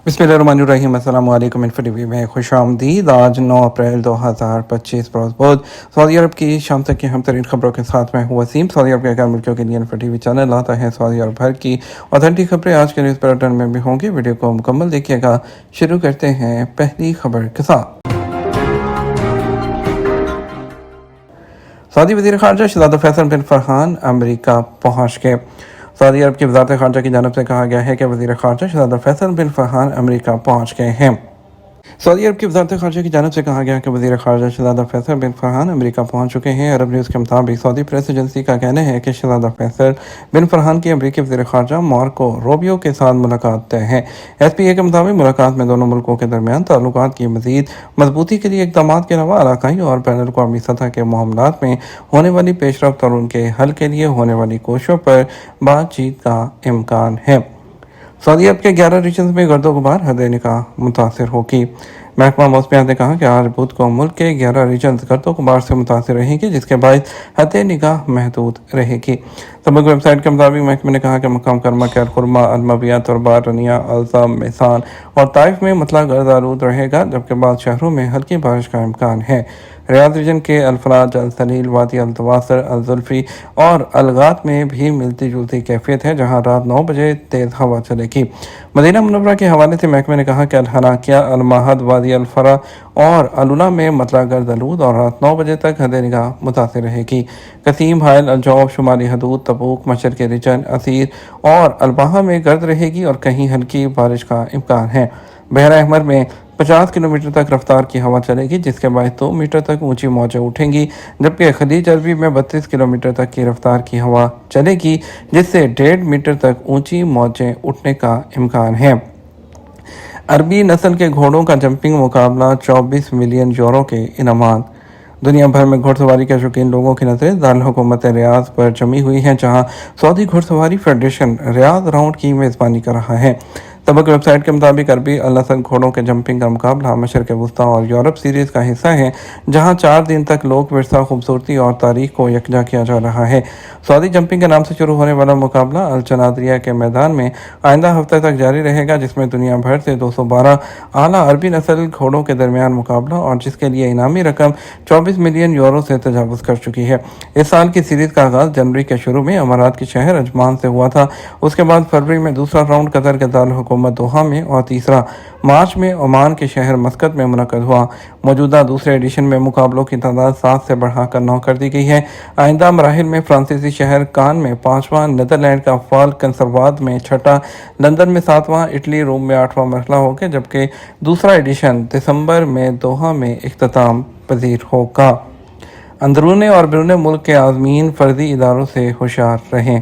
बिस्मिल्लाहिर्रहमानिर्रहीम। अस्सलाम वालेकुम। इन्फो टीवी में खुश आमदीद। आज 9 अप्रैल 2025 बरोज़ बहुत सऊदी अरब की शाम तक की हम तरीन खबरों के साथ मैं हूँ वसीम। सऊदी अरब के गैर मुल्कियों के लिए इन्फो टीवी चैनल लाता है सऊदी अरब भर की ऑथेंटिक खबरें आज के न्यूज़ बुलेटिन में भी होंगी। वीडियो को मुकम्मल देखिएगा। शुरू करते हैं पहली खबर के साथ। सऊदी वज़ीर ख़ारजा शहज़ादा फैसल बिन फरहान अमेरिका पहुँच गए। सऊदी अरब की वज़ारत ख़ारजा की जानिब से कहा गया है कि वज़ीर ख़ारजा शहज़ादा फैसल बिन फरहान अमेरिका पहुँच गए हैं। सऊदी अरब की वज़ारत ख़ारजा की जानिब से कहा गया कि वज़ीर ख़ारजा शहज़ादा फैसल बिन फरहान अमेरिका पहुँच चुके हैं। अरब न्यूज़ के मुताबिक सऊदी प्रेस एजेंसी का कहना है कि शहज़ादा फैसल बिन फरहान की अमेरिकी वज़ीर ख़ारजा मार्को रूबियो के साथ मुलाकात तय है। SPA के मुताबिक मुलाकात में दोनों मुल्कों के दरमियान ताल्लुकात की मज़ीद मजबूती के लिए इक़दामात के अलावा इलाकाई और बैनुल अक़वामी सतह के मामलात में होने वाली पेशरफ्त और उनके हल के लिए होने वाली कोशिशों पर बातचीत का इम्कान है। सऊदी अरब के 11 रीजन्स में गर्दो गुबार हद निकाह मुतासर होगी। महकमा मौसमियात ने कहा कि आज बुध को मुल्क के 11 रीजन्स गर्दो गुबार से मुतासर रहेंगे, जिसके बायस हद निगाह महदूद रहेगी। सबक वेबसाइट के मुताबिक महकमे ने कहा कि मकाम करमा कैर खुरमा अलमबिया तुरबार रनिया अलसा मेसान और ताइफ में मतला गर्द आलूद रहेगा, जबकि बाद शहरों में हल्की बारिश का इम्कान है। रियाद रीजन के अल्फराज अल सलील वादी अल तवासर अल जुल्फी और अलगात में भी मिलती जुलती कैफियत है, जहां रात 9 बजे तेज़ हवा चलेगी। मदीना मुनव्वरा के हवाले से महकमे ने कहा कि अल हनाकिया अल महद वादी अल फरा और अलुला में मतला गर्द आलूद और रात 9 बजे तक हद निगाह मुतासर रहेगी। कसीम हायल अल जौब शुमाली हदूद तबूक मशर के रिजन असीर और अलबाहा में गर्द रहेगी और कहीं हल्की बारिश का इम्कान है। बहरा अहमर में 50 किलोमीटर तक रफ्तार की हवा चलेगी, जिसके बाद 2 मीटर तक ऊंची मौजें उठेंगी, जबकि खलीज अरबी में 32 किलोमीटर तक की रफ्तार की हवा चलेगी, जिससे 1.5 मीटर तक ऊंची मौजें उठने का इम्कान है। अरबी नस्ल के घोड़ों का जंपिंग मुकाबला 24 मिलियन यूरो के इनामात। दुनिया भर में घुड़सवारी के शौकीन लोगों की नज़रें दारुल हुकूमत रियाद पर जमी हुई हैं, जहां सऊदी घुड़सवारी फेडरेशन रियाद राउंड की मेज़बानी कर रहा है। सबक वेबसाइट के मुताबिक अरबी अल नस्ल घोड़ों के जंपिंग का मुकाबला मशरक़ वुस्ता और यूरोप सीरीज़ का हिस्सा है, जहां 4 दिन तक लोक विरसा, खूबसूरती और तारीख को यकजा किया जा रहा है। सऊदी जंपिंग के नाम से शुरू होने वाला मुकाबला अल चनादरिया के मैदान में आइंदा हफ्ते तक जारी रहेगा, जिसमें दुनिया भर से 212 आला अरबी नस्ल घोड़ों के दरमियान मुकाबला और जिसके लिए इनामी रकम 24 मिलियन यूरो से तजावुज़ कर चुकी है। इस साल की सीरीज़ का आगाज़ जनवरी के शुरू में अमारात के शहर अजमान से हुआ था। उसके बाद फरवरी में दूसरा राउंड कतर के दारुल हुकूमत दोहा में और तीसरा मार्च में ओमान के शहर मस्कत में मुनक़द हुआ। मौजूदा दूसरे एडिशन में मुकाबलों की तादाद 7 से बढ़ाकर 9 कर दी गई है। आइंदा मराहिल में फ्रांसीसी शहर कान में 5वां, नीदरलैंड का फाल कंसरवाद में 6ठा, लंदन में 7वां, इटली रोम में 8वां मरहला होगा, जबकि दूसरा एडिशन दिसंबर में दोहा में इख्तिताम पजीर होगा। अंदरूनी और बैरून मुल्क के आज़मीन फर्जी इदारों से होशियार रहें।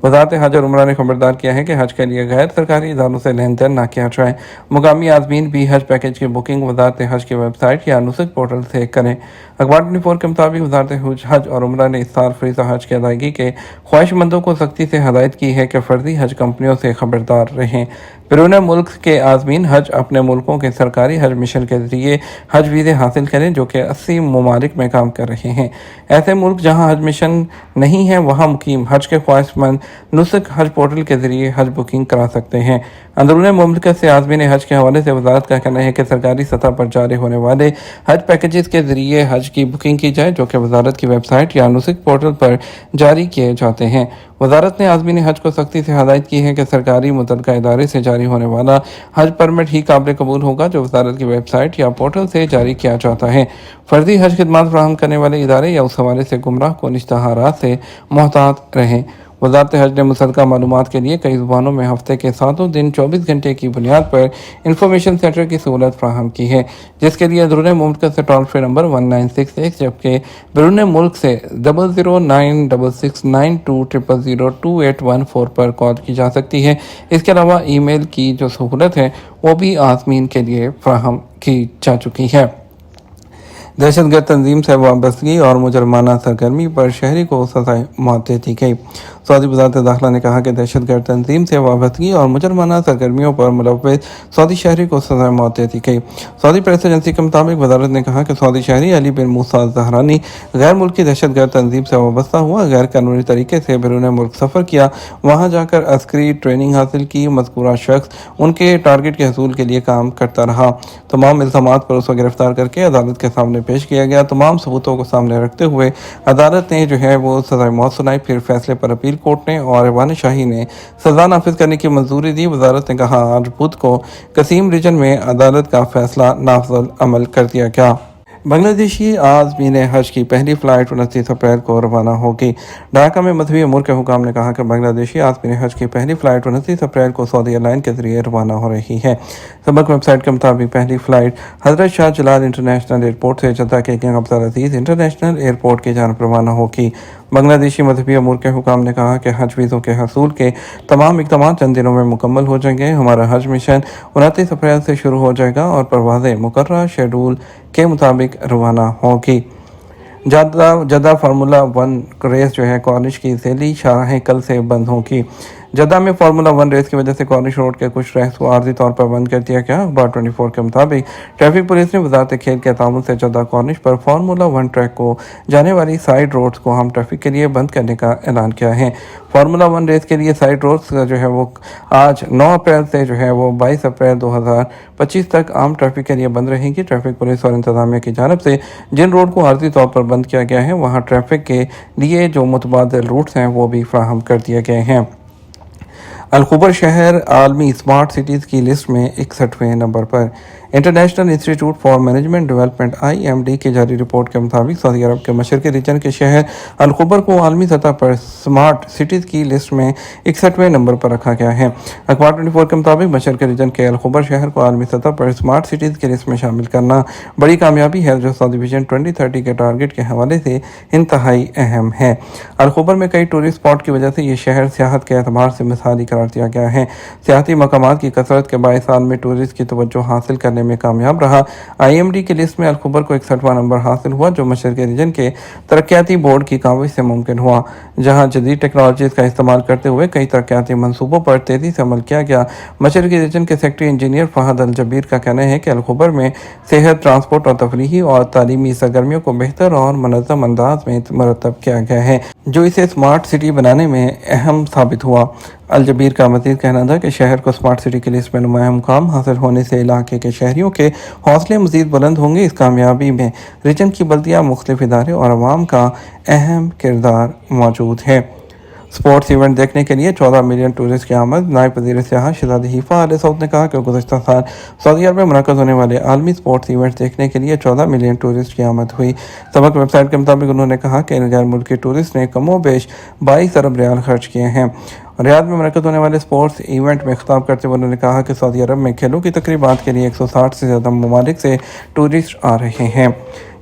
वज़ारत हज और उम्रा ने खबरदार किया है कि हज के लिए गैर सरकारी इदारों से लेन देन न किया जाए। मुकामी आज़मीन भी हज पैकेज की बुकिंग वज़ारत हज की वेबसाइट या नुसक पोर्टल से करें। अखबार 24 के मुताबिक वज़ारत हज और उम्रा ने इस साल फ़रीज़ा हज की अदायगी के ख्वाहिशमंदों को सख्ती से हदायत की है कि फ़र्जी हज कंपनियों से खबरदार रहें। बैरून मुल्क के आज़मीन हज अपने मुल्कों के सरकारी हज मिशन के ज़रिए हज वीज़े हासिल करें, जो कि 80 ममालिक में काम कर रहे हैं। ऐसे मुल्क जहाँ हज मिशन नहीं है, वहाँ मुकीम हज के ख्वाहिशमंद नुसक हज पोर्टल के ज़रिए हज बुकिंग करा सकते हैं। अंदरून मुमलिकत से आज़मीन हज के हवाले से वज़ारत का कहना है कि सरकारी सतह पर जारी होने वाले हज पैकेजेस के ज़रिए हज की बुकिंग की जाए, जो कि वज़ारत की वेबसाइट या नुसक पोर्टल पर जारी किए जाते हैं। वज़ारत ने आज़मीन हज को सख्ती से हदायत की है कि सरकारी मुतल्लिका इदारे से जारी होने वाला हज परमिट ही काबिल कबूल होगा, जो वज़ारत की वेबसाइट या पोर्टल से जारी किया जाता है। फ़र्जी हज खिदमात फराहम करने वाले इदारे या उस हवाले से गुमराह कुन इश्तिहारात से मोहतात रहें। वज़ारत हज ने मुसद्दक़ा मालूमात के लिए कई ज़ुबानों में हफ्ते के 7 दिन 24 घंटे की बुनियाद पर इंफॉर्मेशन सेंटर की सहूलत फराहम की है, जिसके लिए अंदरून मुल्क से टोल फ्री नंबर 1966 जबकि बैरून मुल्क से 00966920002814 पर कॉल की जा सकती है। इसके अलावा ईमेल की जो सहूलत है वो भी आज़मीन के लिए फराहम की जा चुकी है। दहशतगर्द तंजीम से वाबस्तगी और मुजरमाना सरगर्मी पर शहरी को सज़ाए मौत दे दी गई। सऊदी वज़ारत दाखिला ने कहा कि दहशतगर्द तंजीम से वाबस्तगी और मुजरमाना सरगर्मियों पर मुलव्वस सऊदी शहरी को सज़ाए मौत दे दी गई। सऊदी प्रेस एजेंसी के मुताबिक वज़ारत ने कहा कि सऊदी शहरी अली बिन मूसा ज़हरानी गैर मुल्की दहशतगर्द तंजीम से वाबस्ता हुआ, गैर कानूनी तरीके से बैरून मुल्क सफ़र किया, वहाँ जाकर अस्करी ट्रेनिंग हासिल की। मज़कूरा शख्स उनके टारगेट के हसूल के लिए काम करता रहा। तमाम इल्ज़ामात पर उसको गिरफ्तार करके अदालत के सामने पेश किया गया। तमाम सबूतों को सामने रखते हुए अदालत ने जो है वो सज़ाए मौत सुनाई। फिर फैसले पर अपील कोर्ट ने और ऐवान शाही ने सज़ा नाफिज करने की मंजूरी दी। वज़ारत ने कहा आज बुध को कसीम रीजन में अदालत का फैसला नाफिज अमल कर दिया गया। बांग्लादेशी आज़मीन हज की पहली फ़्लाइट 29 अप्रैल को रवाना होगी। ढाका में मजहबी अमूर के हुकाम ने कहा कि बांग्लादेशी आज़मीन हज की पहली फ़्लाइट 29 अप्रैल को सऊदी एयरलाइन के ज़रिए रवाना हो रही है। सबक वेबसाइट के मुताबिक पहली फ़्लाइट हज़रत शाह जलाल इंटरनेशनल एयरपोर्ट से जद्दा के किंग अब्दुल अज़ीज़ इंटरनेशनल एयरपोर्ट की जानिब रवाना होगी। बांग्लादेशी मजहबी अमूर के हुकाम ने कहा कि हज वीज़ों के हसूल के तमाम इक़दाम चंद दिनों में मुकम्मल हो जाएंगे। हमारा हज मिशन 29 अप्रैल से शुरू हो जाएगा और परवाज़ें मुकर्रर शेड्यूल के मुताबिक रवाना होगी। जद्दा फार्मूला 1 रेस जो है कॉर्निश की ज़ैली शाहराहें कल से बंद होंगी। जद्दा में फार्मूला 1 रेस की वजह से कॉर्निश रोड के कुछ रेस को आर्जी तौर पर बंद कर दिया गया। अखबार 24 के मुताबिक ट्रैफिक पुलिस ने वजारत खेल के ताउन से जद्दा कॉर्निश पर फार्मूला 1 ट्रैक को जाने वाली साइड रोड्स को हम ट्रैफिक के लिए बंद करने का ऐलान किया है। फार्मूला 1 रेस के लिए साइड रोड्स जो है वो आज 9 अप्रैल से जो है वो 22 अप्रैल 2025 तक आम ट्रैफिक के लिए बंद रहेगी। ट्रैफिक पुलिस और इंतजामिया की जानब से जिन रोड को आर्जी तौर पर बंद किया गया है वहाँ ट्रैफिक के लिए जो मुतबादिल रूट्स हैं वो भी फ्राहम कर दिए गए हैं। अल-खुबर शहर आलमी स्मार्ट सिटीज़ की लिस्ट में 61वें नंबर पर। International institute for management development IMD की जारी रिपोर्ट के मुताबिक सऊदी अरब के मशरक़ी रीजन के शहर अल-खुबर को आलमी सतह पर स्मार्ट सिटीज़ की लिस्ट में 61वें नंबर पर रखा गया है। अखबार 24 के मुताबिक मशरक़ी रीजन के अल-खुबर शहर को आलमी सतह पर स्मार्ट सिटीज़ की लिस्ट में शामिल करना बड़ी कामयाबी है जो सऊदी विजन 2030 के टारगेट के हवाले से इंतहाई अहम है। अल-खुबर में कई टूरिस्ट स्पॉट की वजह से ये शहर सियाहत के एतबार से मिसाली करार दिया गया है। सियाहती मकामात की कसरत के बायस साल में टूरिस्ट की तवज्जो हासिल करने में कामयाब रहा। IMD की लिस्ट में अल-खुबर को 61वां नंबर हासिल हुआ जो मशरक़ी रीजन के तरक्याती बोर्ड की काविश से मुमकिन हुआ, जहां जदीद टेक्नोलॉजीज़ का इस्तेमाल करते हुए कई तरक्याती मंसूबों पर तेज़ी से अमल किया गया। मशरक़ी रीजन के सेक्रेटरी इंजीनियर फ़हद अल जबीर का कहना है कि अल-खुबर में सेहत, ट्रांसपोर्ट और तफरीही और तालीमी सरगर्मियों को बेहतर और मुनज़्ज़म अंदाज में मरतब किया गया है जो इसे स्मार्ट सिटी बनाने में अहम साबित हुआ। अल जबीर का मज़ीद कहना था कि शहर को स्मार्ट सिटी की लिस्ट में नुमाया मुकाम हासिल होने से इलाके के शहरियों के हौसले मज़ीद बुलंद होंगे। इस कामयाबी में रीजन की बल्दियाँ, मुख्तलिफ इदारे और अवाम का अहम किरदार मौजूद है। स्पोर्ट्स इवेंट देखने के लिए 14 मिलियन टूरिस्ट की आमद। नायब वज़ीर सियाहत शहज़ादी हिफ़ा आल सऊद ने कहा कि गुज़श्ता साल सऊदी अरब में मुनक़्क़द होने वाले आलमी स्पोर्ट्स इवेंट देखने के लिए 14 मिलियन टूरिस्ट की आमद हुई। सबक वेबसाइट के मुताबिक उन्होंने कहा कि गैर मुल्की टूरिस्ट ने कमोबेश 22 अरब रियाल खर्च किए हैं। रियाद में मुनक़्क़द होने वाले स्पोर्ट्स इवेंट में खिताब करते हुए उन्होंने कहा कि सऊदी अरब में खेलों की तकरीबात के लिए 160 से ज़्यादा ममालिक से टूरिस्ट आ रहे हैं।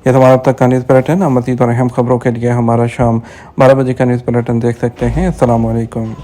यह हमारा अब तक का न्यूज़ बुलेटिन। मज़ीद और अहम खबरों के लिए हमारा शाम 12 बजे का न्यूज़ बुलेटिन देख सकते हैं। अस्सलाम वालेकुम।